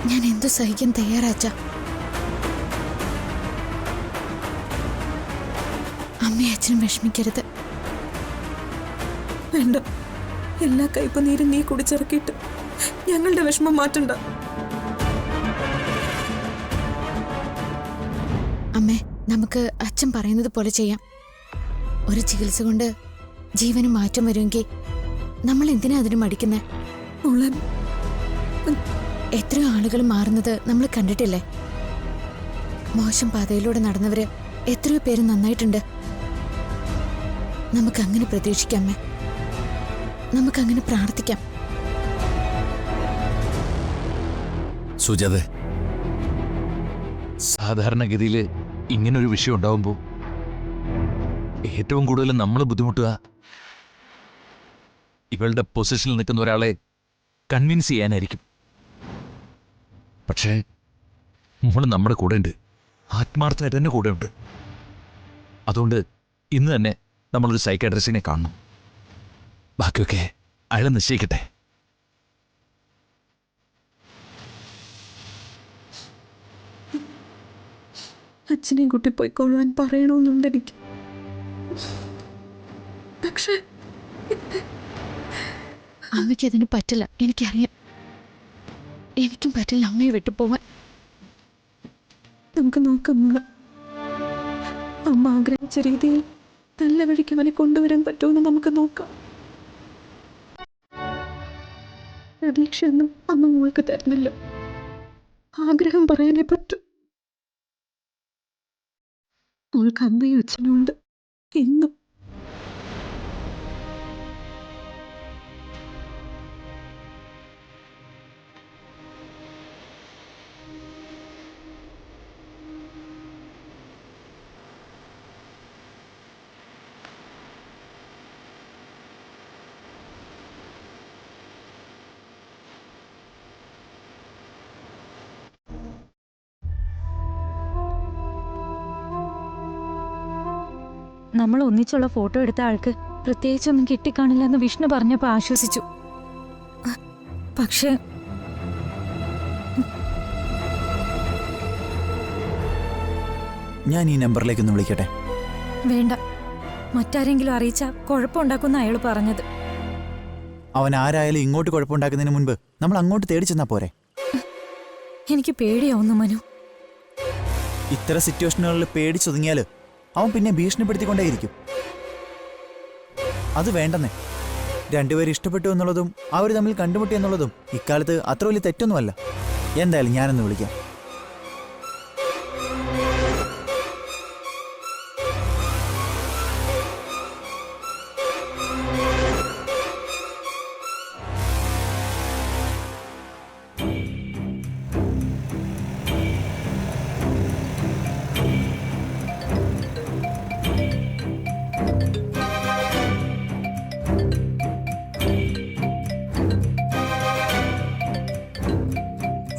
ഞാൻ എന്തു സഹിക്കാൻ തയ്യാറാച്ച. അമ്മയും അച്ഛനും വിഷമിക്കരുത്. വേണ്ട, എല്ലാ കയ്പനീരും നീ കുടിച്ചിറക്കിയിട്ട് ഞങ്ങളുടെ വിഷമം മാറ്റണ്ട. അമ്മേ, നമുക്ക് അച്ഛൻ പറയുന്നത് പോലെ ചെയ്യാം. ഒരു ചികിത്സ കൊണ്ട് ജീവന് മാറ്റം വരുമെങ്കിൽ നമ്മൾ എന്തിനാ അതിന് മടിക്കുന്നേ? എത്രയോ ആളുകൾ മാറുന്നത് നമ്മൾ കണ്ടിട്ടില്ലേ? മോശം പാതയിലൂടെ നടന്നവര് എത്രയോ പേര് നന്നായിട്ടുണ്ട്. നമുക്കങ്ങനെ പ്രതീക്ഷിക്കാമേ, നമുക്കങ്ങനെ പ്രാർത്ഥിക്കാം. സുജാതെ, സാധാരണഗതിയിൽ ഇങ്ങനൊരു വിഷയം ഉണ്ടാവുമ്പോൾ ഏറ്റവും കൂടുതൽ നമ്മൾ ബുദ്ധിമുട്ടുക ഇവളുടെ പൊസിഷനിൽ നിൽക്കുന്ന ഒരാളെ കൺവിൻസ് ചെയ്യാനായിരിക്കും. പക്ഷേ നമ്മൾ നമ്മുടെ കൂടെ ഉണ്ട്, ആത്മാർത്ഥമായിട്ട് തന്നെ കൂടെ ഉണ്ട്. അതുകൊണ്ട് ഇന്ന് തന്നെ നമ്മളൊരു സൈക്കാട്രിസ്റ്റിനെ കാണണം. ബാക്കിയൊക്കെ അയാൾ നിശ്ചയിക്കട്ടെ. അച്ഛനെയും കുട്ടി പോയിക്കൊള്ളുവാൻ പറയണമെന്നുണ്ട് എനിക്ക്. പക്ഷേ അമ്മയ്ക്ക് അതിന് പറ്റില്ല, എനിക്കറിയാം. എനിക്കും പറ്റില്ല അമ്മയെ വിട്ടുപോവാൻ. നമുക്ക് നോക്കാം. അമ്മ ആഗ്രഹിച്ച രീതിയിൽ നല്ല വഴിക്ക് അവനെ കൊണ്ടുവരാൻ പറ്റുമെന്ന് നമുക്ക് നോക്കാം. പ്രതീക്ഷയൊന്നും അമ്മ മോൾക്ക് തരുന്നില്ല. ആഗ്രഹം പറയാനേ പറ്റൂ. മോൾക്ക് അമ്മയും അച്ഛനും ഉണ്ട് ഇന്നും. നമ്മൾ ഒന്നിച്ചുള്ള ഫോട്ടോ എടുത്ത ആൾക്ക് പ്രത്യേകിച്ചൊന്നും കിട്ടിക്കാണില്ലെന്ന് വിഷ്ണു പറഞ്ഞപ്പോൾ ആശ്വസിച്ചു. പക്ഷേ ഞാൻ ഈ നമ്പറിലേക്കൊന്ന് വിളിക്കട്ടെ? വേണ്ട, മറ്റാരെങ്കിലും അറിയിച്ചാൽ കുഴപ്പമുണ്ടാക്കുന്ന അയാൾ പറഞ്ഞത്. അവൻ ആരായാലും ഇങ്ങോട്ട് കുഴപ്പമുണ്ടാക്കുന്നതിന് മുൻപ് നമ്മൾ അങ്ങോട്ട് തേടി ചെന്നാ പോരെ? എനിക്ക് പേടിയാവുന്നു മനു. ഇത്തരം സിറ്റുവേഷനുകളിൽ പേടിച്ചൊതുങ്ങിയാൽ അവൻ പിന്നെ ഭീഷണിപ്പെടുത്തിക്കൊണ്ടേയിരിക്കും. അത് വേണ്ടെന്നേ. രണ്ടുപേരും ഇഷ്ടപ്പെട്ടു എന്നുള്ളതും അവർ തമ്മിൽ കണ്ടുമുട്ടി എന്നുള്ളതും ഇക്കാലത്ത് അത്ര വലിയ തെറ്റൊന്നുമല്ല. എന്തായാലും ഞാനൊന്ന് വിളിക്കാം.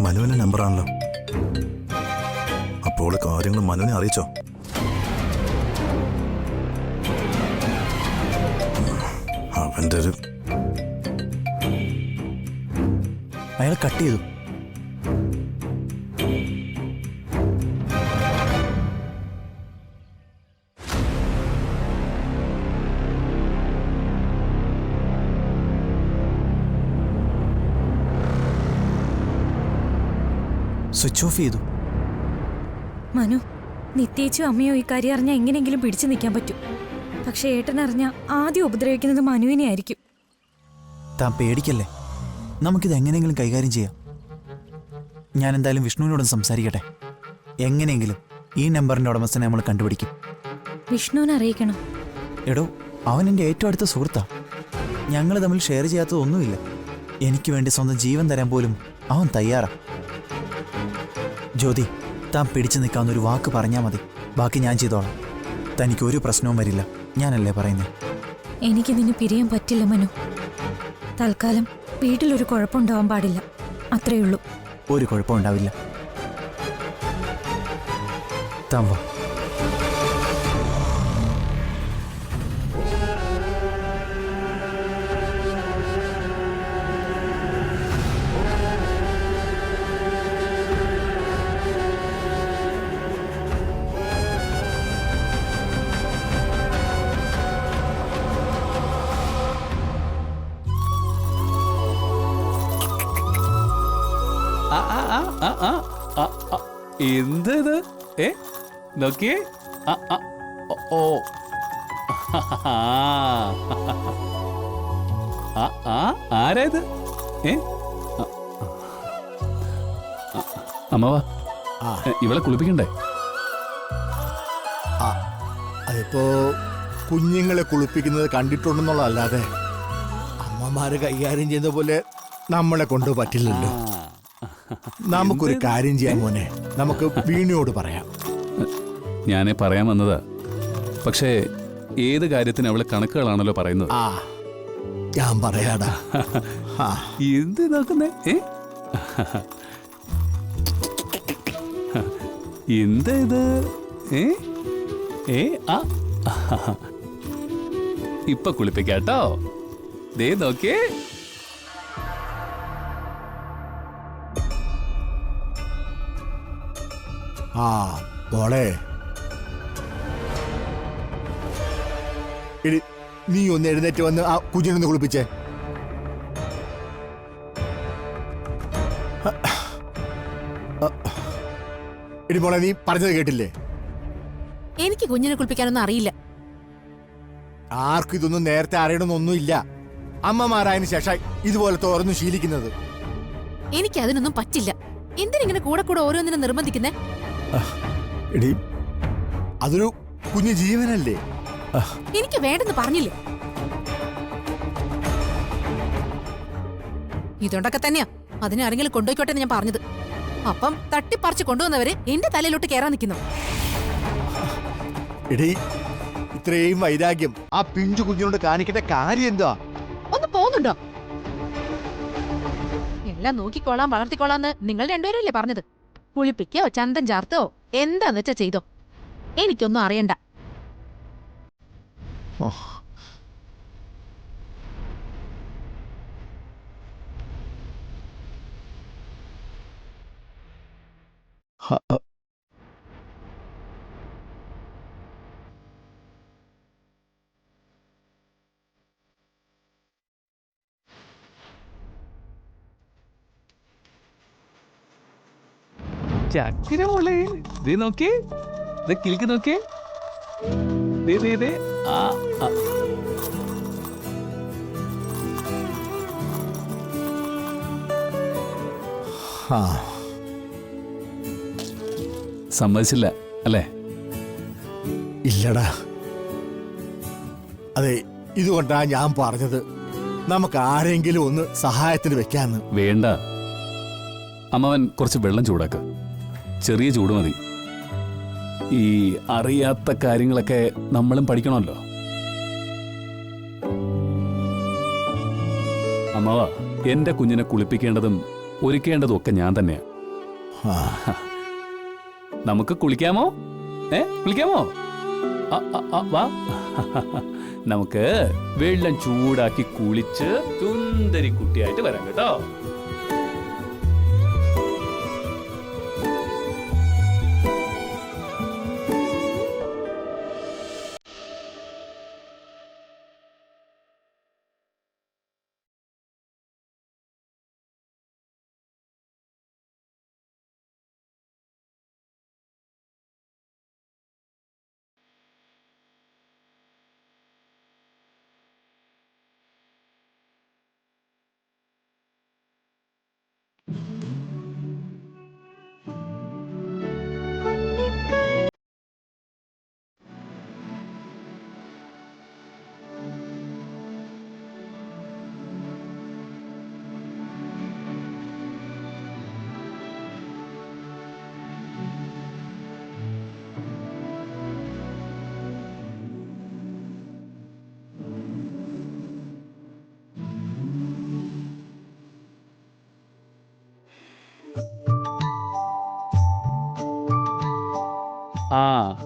മനുവിന്റെ നമ്പറാണല്ലോ. അപ്പോൾ കാര്യങ്ങൾ മനുവിനെ അറിയിച്ചോ? അവന്റെ ഒരു അയാൾ കട്ട് ചെയ്തു. സ്വിച്ച് ഓഫ് ചെയ്തു. മനു, നിത്യേച്ചും അമ്മയോ ഈ കാര്യം അറിഞ്ഞാൽ എങ്ങനെയെങ്കിലും പിടിച്ചു നിൽക്കാൻ പറ്റും. പക്ഷെ ഏട്ടനറിഞ്ഞാൽ ആദ്യം ഉപദ്രവിക്കുന്നത് മനുവിനെ ആയിരിക്കും. താൻ പേടിക്കല്ലേ, നമുക്കിത് എങ്ങനെയെങ്കിലും കൈകാര്യം ചെയ്യാം. ഞാൻ എന്തായാലും വിഷ്ണുവിനോടൊന്ന് സംസാരിക്കട്ടെ. എങ്ങനെയെങ്കിലും ഈ നമ്പറിന്റെ ഉടമസ്ഥനെ നമ്മൾ കണ്ടുപിടിക്കും. വിഷ്ണുവിനെ അറിയിക്കണം. എടോ, അവൻ എൻ്റെ ഏറ്റവും അടുത്ത സുഹൃത്താ. ഞങ്ങൾ തമ്മിൽ ഷെയർ ചെയ്യാത്തതൊന്നുമില്ല. എനിക്ക് വേണ്ടി സ്വന്തം ജീവൻ തരാൻ പോലും അവൻ തയ്യാറാ. ജ്യോതി, താൻ പിടിച്ചു നിൽക്കാവുന്ന ഒരു വാക്ക് പറഞ്ഞാൽ മതി. ബാക്കി ഞാൻ ചെയ്തോളാം. തനിക്കൊരു പ്രശ്നവും വരില്ല, ഞാനല്ലേ പറയുന്നത്. എനിക്ക് നിന്നെ പിരിയാൻ പറ്റില്ല മനു. തൽക്കാലം വീട്ടിലൊരു കുഴപ്പമുണ്ടാവാൻ പാടില്ല, അത്രയുള്ളൂ. ഒരു കുഴപ്പമുണ്ടാവില്ല. താൻ വാ. എന്ത് ഇത്? നോക്കിയേ. ഓ ആരാ ഇത്? അമ്മവാ, ഇവളെ കുളിപ്പിക്കണ്ടേ? അതിപ്പോ കുഞ്ഞുങ്ങളെ കുളിപ്പിക്കുന്നത് കണ്ടിട്ടുണ്ടെന്നുള്ളതല്ലാതെ അമ്മമാര് കൈകാര്യം ചെയ്യുന്ന പോലെ നമ്മളെ കൊണ്ട് പറ്റില്ലല്ലോ. നമുക്കൊരു കാര്യം ചെയ്യാൻ മോനെ, നമുക്ക് വീണിയോട് പറയാം. ഞാനേ പറയാൻ വന്നതാ. പക്ഷേ ഏത് കാര്യത്തിന് അവള് കണക്കുകളാണല്ലോ പറയുന്നത്. ഞാൻ പറയാടാ. എന്ത് നോക്കുന്നേ? എന്താ ഇത്? ഇപ്പൊ കുളിപ്പിക്കാട്ടോ. ദേ നോക്കേ. മോളെ, എടി നീ ഒന്ന് എഴുന്നേറ്റ് വന്ന് ആ കുഞ്ഞിനൊന്ന് കുളിപ്പിച്ചേ. എടി മോളെ, നീ പറഞ്ഞത് കേട്ടില്ലേ? എനിക്ക് കുഞ്ഞിനെ കുളിപ്പിക്കാനൊന്നും അറിയില്ല. ആർക്കും ഇതൊന്നും നേരത്തെ അറിയണമെന്നൊന്നുമില്ല. അമ്മമാരായതിനു ശേഷം ഇതുപോലെ തോർന്നു ശീലിക്കുന്നത്. എനിക്ക് അതിനൊന്നും പറ്റില്ല. എന്തിനിങ്ങനെ കൂടെ കൂടെ ഓരോന്നിനും നിർബന്ധിക്കുന്നേ? എടി, അതൊരു കുഞ്ഞു ജീവനല്ലേ? എനിക്ക് വേണ്ടെന്ന് പറഞ്ഞില്ലേ? ഇതുകൊണ്ടൊക്കെ തന്നെയാ അതിനെ ആരെങ്കിലും കൊണ്ടുപോയിക്കോട്ടെ എന്ന് ഞാൻ പറഞ്ഞത്. അപ്പം തട്ടിപ്പറിച്ച് കൊണ്ടുവന്നവര് എന്റെ തലയിലോട്ട് കയറാൻ നിൽക്കുന്നു. എടി, ഇത്രയും വൈരാഗ്യം ആ പിഞ്ചു കുഞ്ഞിനോട് കാണിക്കേണ്ട കാര്യം എന്താ? ഒന്ന് പോകുന്നുണ്ടോ? എല്ലാം നോക്കിക്കോളാം, വളർത്തിക്കോളാന്ന് നിങ്ങൾ രണ്ടുപേരല്ലേ പറഞ്ഞത്? കുളിപ്പിക്കോ ചന്തം ചാർത്തോ എന്താന്ന് വെച്ചാ ചെയ്തോ. എനിക്കൊന്നും അറിയണ്ട. ചക്കിര മോളെ, ദേ നോക്കേ. കിളിക്ക് നോക്കേ. സമ്മതിച്ചില്ല അല്ലേ? ഇല്ലടാ. അതെ, ഇതുകൊണ്ടാ ഞാൻ പറഞ്ഞത് നമുക്ക് ആരെങ്കിലും ഒന്ന് സഹായത്തിന് വെക്കാന്ന്. വേണ്ട. അമ്മവൻ കുറച്ച് വെള്ളം ചൂടാക്ക്. ചെറിയ ചൂട് മതി. ഈ അറിയാത്ത കാര്യങ്ങളൊക്കെ നമ്മളും പഠിക്കണമല്ലോ. അമ്മവ, എന്റെ കുഞ്ഞിനെ കുളിപ്പിക്കേണ്ടതും ഒരുക്കേണ്ടതും ഒക്കെ ഞാൻ തന്നെയാ. നമുക്ക് കുളിക്കാമോ? കുളിക്കാമോ? വാ. നമുക്ക് വെള്ളം ചൂടാക്കി കുളിച്ച് സുന്ദരി കുട്ടിയായിട്ട് വരാം കേട്ടോ.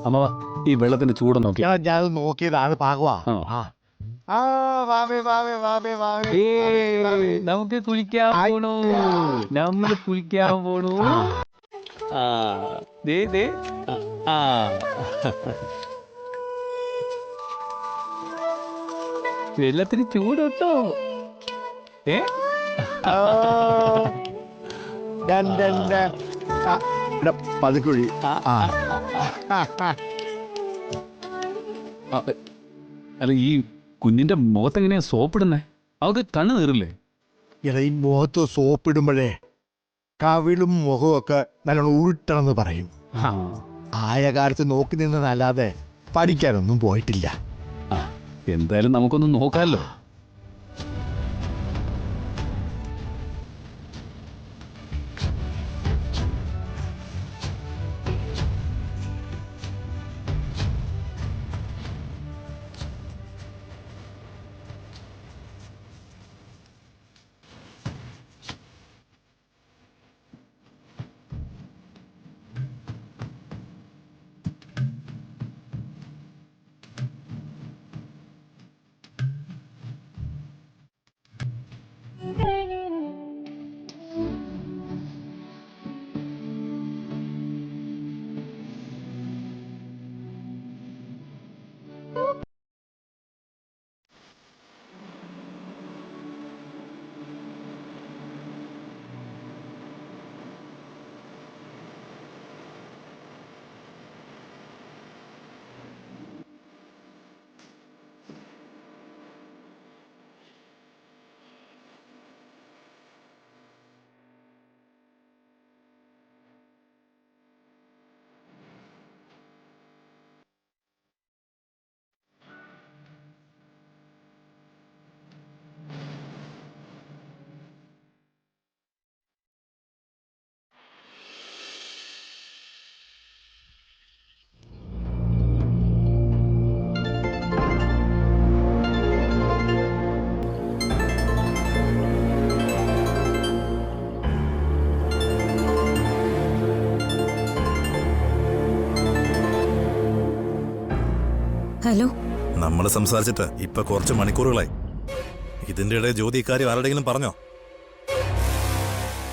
അമ്മവ, ഈ വെള്ളത്തിന്റെ ചൂട് നോക്കി. ഞാൻ നോക്കിയതാണ് പാകവാ. നമുക്ക് കുളിക്കാൻ പോണു. നമ്മള് കുളിക്കാൻ പോണു. വെള്ളത്തിന് ചൂടോട്ടോ. പതുക്കുഴി അല്ല ഈ കുഞ്ഞിന്റെ മുഖത്തെങ്ങനെയാ സോപ്പിടുന്നേ? അവർക്ക് കണ്ണ് നീറില്ലേ? എടാ ഈ മുഖത്ത് സോപ്പിടുമ്പോഴേ കവിളും മുഖവും ഒക്കെ നല്ലോണം ഉരുട്ടണമെന്ന് പറയും. ആയ കാലത്ത് നോക്കി നിന്നതല്ലാതെ പഠിക്കാനൊന്നും പോയിട്ടില്ല. എന്തായാലും നമുക്കൊന്ന് നോക്കാമല്ലോ. ഹലോ, നമ്മൾ സംസാരിച്ചിട്ട് ഇപ്പൊ കുറച്ച് മണിക്കൂറുകളായി. ഇതിന്റെ ഇടയിൽ ജ്യോതി ഇക്കാര്യം ആരുടെയെങ്കിലും പറഞ്ഞോ?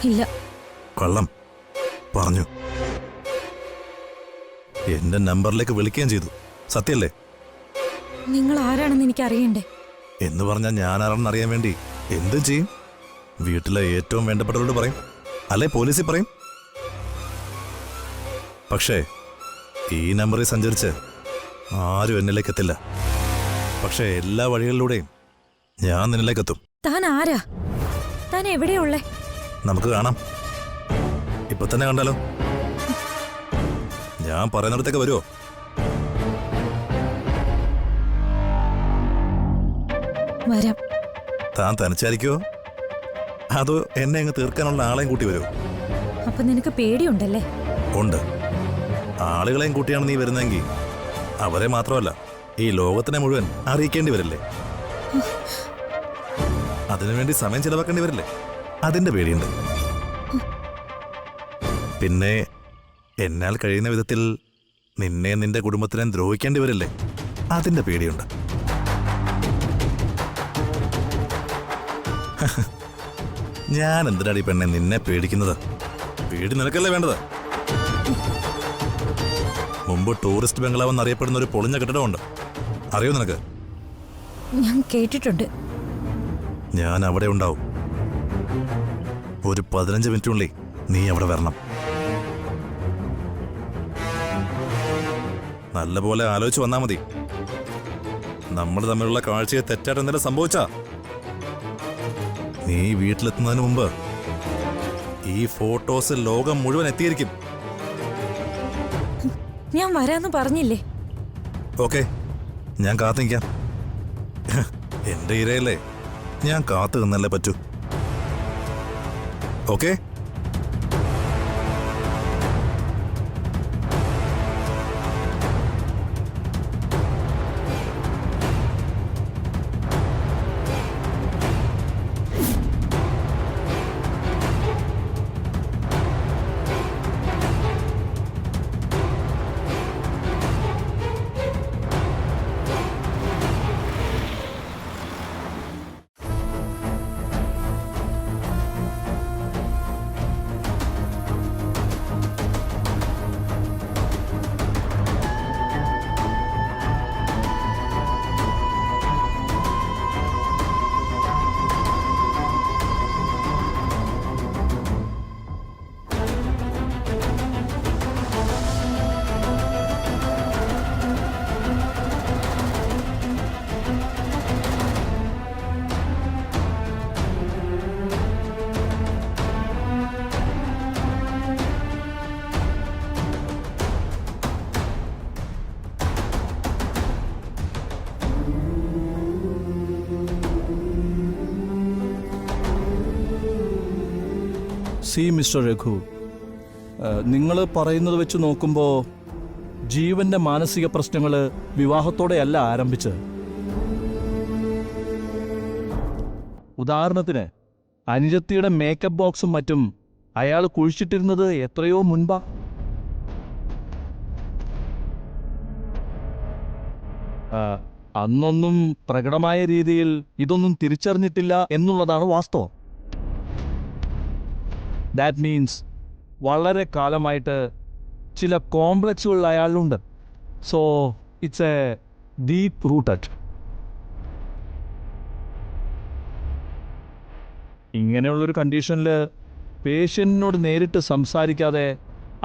ഇല്ല. കള്ളം പറഞ്ഞു. എന്റെ നമ്പറിലേക്ക് വിളിക്കുകയും ചെയ്തു. സത്യല്ലേ? നിങ്ങൾ ആരാണെന്ന് എനിക്ക് അറിയണ്ടേ? എന്ന് പറഞ്ഞാൽ ഞാൻ ആരാണെന്ന് അറിയാൻ വേണ്ടി എന്തും ചെയ്യും. വീട്ടിലെ ഏറ്റവും വേണ്ടപ്പെട്ടവരോട് പറയും, അല്ലെ പോലീസിൽ പറയും. പക്ഷേ ഈ നമ്പറിൽ സഞ്ചരിച്ച് ആരും എന്നിലേക്ക് എത്തില്ല. പക്ഷേ എല്ലാ വഴികളിലൂടെയും ഞാൻ നിന്നിലേക്ക് എത്തും. താൻ ആരാ? താൻ എവിടെയാ ഉള്ളേ? നമുക്ക് കാണാം. ഇപ്പൊ തന്നെ കണ്ടാലോ? ഞാൻ പറയുന്നിടത്തേക്ക് വരുമോ? വരാം. താൻ തനിച്ചായിരിക്കുമോ അതോ എന്നെ അങ്ങ് തീർക്കാനുള്ള ആളെയും കൂട്ടി വരുമോ? അപ്പൊ നിനക്ക് പേടിയുണ്ടല്ലേ? ഉണ്ട്. ആളുകളെയും കൂട്ടിയാണ് നീ വരുന്നതെങ്കിൽ അവരെ മാത്രമല്ല ഈ ലോകത്തിനെ മുഴുവൻ അറിയിക്കേണ്ടി വരില്ലേ? അതിനുവേണ്ടി സമയം ചിലവാക്കേണ്ടി വരില്ലേ? അതിന്റെ പേടിയുണ്ട്. പിന്നെ എന്നാൽ കഴിയുന്ന വിധത്തിൽ നിന്നെ നിന്റെ കുടുംബത്തിനെ ദ്രോഹിക്കേണ്ടി വരില്ലേ? അതിന്റെ പേടിയുണ്ട്. ഞാൻ എന്തിനാടി പെണ്ണെ നിന്നെ പേടിക്കുന്നത്? പേടി നിനക്കല്ലേ വേണ്ടത്? മുമ്പ് ടൂറിസ്റ്റ് ബംഗ്ലാവ് എന്നറിയപ്പെടുന്ന ഒരു പൊളിഞ്ഞ കെട്ടിടമുണ്ട്. അറിയോ നിനക്ക്? ഞാൻ കേട്ടിട്ടുണ്ട്. ഞാൻ അവിടെ ഉണ്ടാവും. ഒരു 15 മിനിറ്റിനുള്ളിൽ നീ അവിടെ വരണം. നല്ലപോലെ ആലോചിച്ച് വന്നാ മതി. നമ്മൾ തമ്മിലുള്ള കാഴ്ചയെ തെറ്റായിട്ട് എന്തെങ്കിലും സംഭവിച്ചാ നീ വീട്ടിലെത്തുന്നതിന് മുമ്പ് ഈ ഫോട്ടോസ് ലോകം മുഴുവൻ എത്തിയിരിക്കും. ഞാൻ വരാന്ന് പറഞ്ഞില്ലേ? ഓക്കെ, ഞാൻ കാത്തു നിൽക്കാം. എന്റെ ഇരയല്ലേ, ഞാൻ കാത്തു നിന്നല്ലേ പറ്റൂ. ഓക്കെ. സി മിസ്റ്റർ രഘു, നിങ്ങൾ പറയുന്നത് വെച്ച് നോക്കുമ്പോൾ ജീവന്റെ മാനസിക പ്രശ്നങ്ങൾ വിവാഹത്തോടെയല്ല ആരംഭിച്ചത്. ഉദാഹരണത്തിന് അനുജത്തിയുടെ മേക്കപ്പ് ബോക്സും മറ്റും അയാൾ കുഴിച്ചിട്ടിരുന്നത് എത്രയോ മുൻപാ. അന്നൊന്നും പ്രകടമായ രീതിയിൽ ഇതൊന്നും തിരിച്ചറിഞ്ഞിട്ടില്ല എന്നുള്ളതാണ് വാസ്തവം. ദാറ്റ് മീൻസ് വളരെ കാലമായിട്ട് ചില കോംപ്ലക്സുകൾ അയാളുണ്ട്. So it's a deep rooted. ഇങ്ങനെയുള്ളൊരു കണ്ടീഷനിൽ പേഷ്യൻറ്റിനോട് നേരിട്ട് സംസാരിക്കാതെ,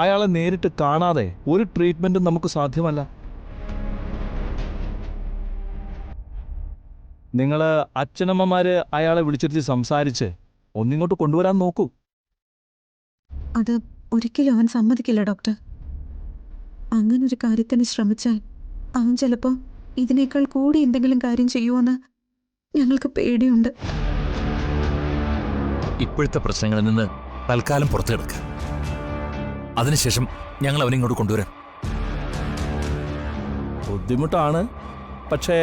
അയാളെ നേരിട്ട് കാണാതെ ഒരു ട്രീറ്റ്മെൻറ്റും നമുക്ക് സാധ്യമല്ല. നിങ്ങൾ അച്ഛനമ്മമാർ അയാളെ വിളിച്ചിരുത്തി സംസാരിച്ച് ഒന്നിങ്ങോട്ട് കൊണ്ടുവരാൻ നോക്കൂ. അത് ഒരിക്കലും അവൻ സമ്മതിക്കില്ല ഡോക്ടർ. അങ്ങനൊരു കാര്യത്തിന് ശ്രമിച്ചാൽ അവൻ ചിലപ്പോൾ ഇതിനേക്കാൾ കൂടി എന്തെങ്കിലും കാര്യം ചെയ്യുമെന്ന് ഞങ്ങൾക്ക് പേടിയുണ്ട്. ഇപ്പോഴത്തെ പ്രശ്നങ്ങളിൽ നിന്ന് തൽക്കാലം പുറത്തു കിടക്കുക. അതിനുശേഷം ഞങ്ങൾ അവനിങ്ങോട്ട് കൊണ്ടുവരാം. ബുദ്ധിമുട്ടാണ്, പക്ഷേ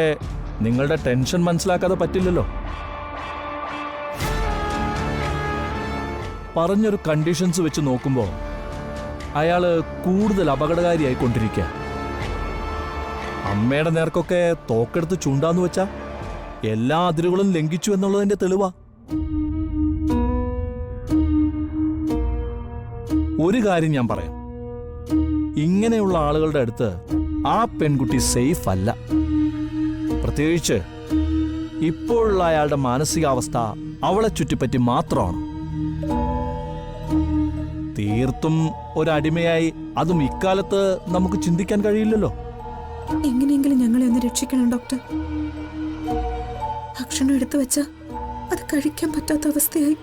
നിങ്ങളുടെ ടെൻഷൻ മനസ്സിലാക്കാതെ പറ്റില്ലല്ലോ. പറഞ്ഞൊരു കണ്ടീഷൻസ് വെച്ച് നോക്കുമ്പോൾ അയാൾ കൂടുതൽ അപകടകാരിയായിക്കൊണ്ടിരിക്കുക. അമ്മയുടെ നേർക്കൊക്കെ തോക്കെടുത്ത് ചൂണ്ടാന്ന് വെച്ചാൽ എല്ലാ അതിരുകളും ലംഘിച്ചു എന്നുള്ളതിന്റെ തെളിവാ. ഒരു കാര്യം ഞാൻ പറയാം, ഇങ്ങനെയുള്ള ആളുകളുടെ അടുത്ത് ആ പെൺകുട്ടി സേഫ് അല്ല. പ്രത്യേകിച്ച് ഇപ്പോഴുള്ള അയാളുടെ മാനസികാവസ്ഥ അവളെ ചുറ്റിപ്പറ്റി മാത്രമാണ്. തീർത്തും ഒരടിമയായി, അതും ഇക്കാലത്ത് നമുക്ക് ചിന്തിക്കാൻ കഴിയില്ലല്ലോ. എങ്ങനെയെങ്കിലും ഞങ്ങളെ ഒന്ന് രക്ഷിക്കണം ഡോക്ടർ. ഭക്ഷണം എടുത്തു വെച്ചാൽ അത് കഴിക്കാൻ പറ്റാത്ത അവസ്ഥയായി.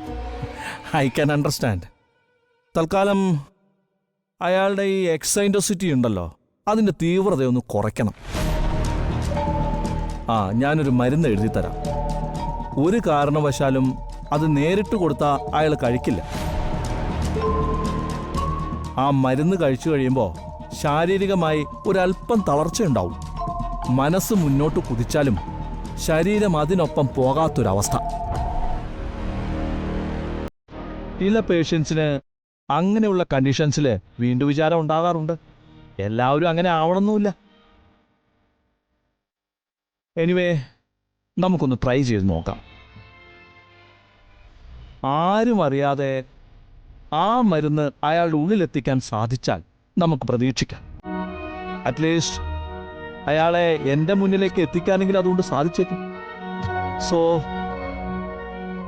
I can understand. തൽക്കാലം അയാളുടെ ഈ എക്സൈൻഡോസിറ്റി ഉണ്ടല്ലോ, അതിൻ്റെ തീവ്രതയൊന്ന് കുറയ്ക്കണം. ഞാനൊരു മരുന്ന് എഴുതി തരാം. ഒരു കാരണവശാലും അത് നേരിട്ട് കൊടുത്താൽ അയാൾ കഴിക്കില്ല. ആ മരുന്ന് കഴിച്ചു കഴിയുമ്പോൾ ശാരീരികമായി ഒരല്പം തളർച്ചയുണ്ടാവും. മനസ്സ് മുന്നോട്ട് കുതിച്ചാലും ശരീരം അതിനൊപ്പം പോകാത്തൊരവസ്ഥ. ചില പേഷ്യൻസിന് അങ്ങനെയുള്ള കണ്ടീഷൻസിൽ വീണ്ടും വിചാരം ഉണ്ടാകാറുണ്ട്. എല്ലാവരും അങ്ങനെ ആവണമെന്നില്ല. എനിവേ, നമുക്കൊന്ന് ട്രൈ ചെയ്ത് നോക്കാം. ആരും അറിയാതെ ആ മരുന്ന് അയാളുടെ ഉള്ളിലെത്തിക്കാൻ സാധിച്ചാൽ നമുക്ക് പ്രതീക്ഷിക്കാം. അറ്റ്ലീസ്റ്റ് അയാളെ എൻ്റെ മുന്നിലേക്ക് എത്തിക്കാനെങ്കിലും അതുകൊണ്ട് സാധിച്ചേക്കും. സോ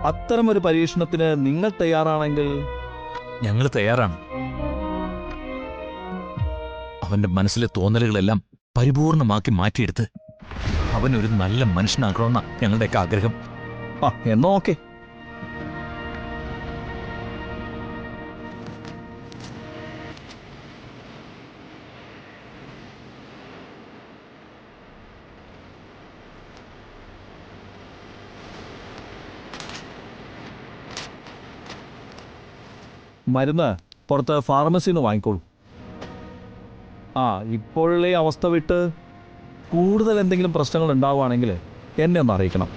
അത്തരമൊരു പരീക്ഷണത്തിന് നിങ്ങൾ തയ്യാറാണെങ്കിൽ? ഞങ്ങൾ തയ്യാറാണ്. അവന്റെ മനസ്സിലെ തോന്നലുകളെല്ലാം പരിപൂർണമാക്കി മാറ്റിയെടുത്ത് അവനൊരു നല്ല മനുഷ്യനാക്കണമെന്ന ഞങ്ങളുടെയൊക്കെ ആഗ്രഹം. എന്നോ ഓക്കെ. മരുന്ന് പുറത്ത് ഫാർമസിയിൽ നിന്ന് വാങ്ങിക്കോളൂ. ഇപ്പോഴുള്ള ഈ അവസ്ഥ വിട്ട് കൂടുതൽ എന്തെങ്കിലും പ്രശ്നങ്ങൾ ഉണ്ടാവുകയാണെങ്കിൽ എന്നെ ഒന്ന് അറിയിക്കണം.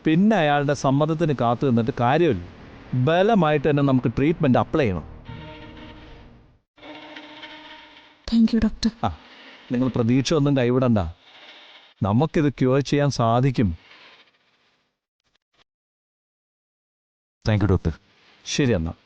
പിന്നെ അയാളുടെ സമ്മതത്തിന് കാത്തു നിന്നിട്ട് കാര്യമില്ല. ബലമായിട്ട് തന്നെ നമുക്ക് ട്രീറ്റ്മെൻറ്റ് അപ്ലൈ ചെയ്യണം. Thank you doctor. നിങ്ങൾ പ്രതീക്ഷ ഒന്നും കൈവിടണ്ട. നമുക്കിത് ക്യൂർ ചെയ്യാൻ സാധിക്കും. Thank you doctor. ശരി എന്നാൽ.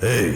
ഏയ്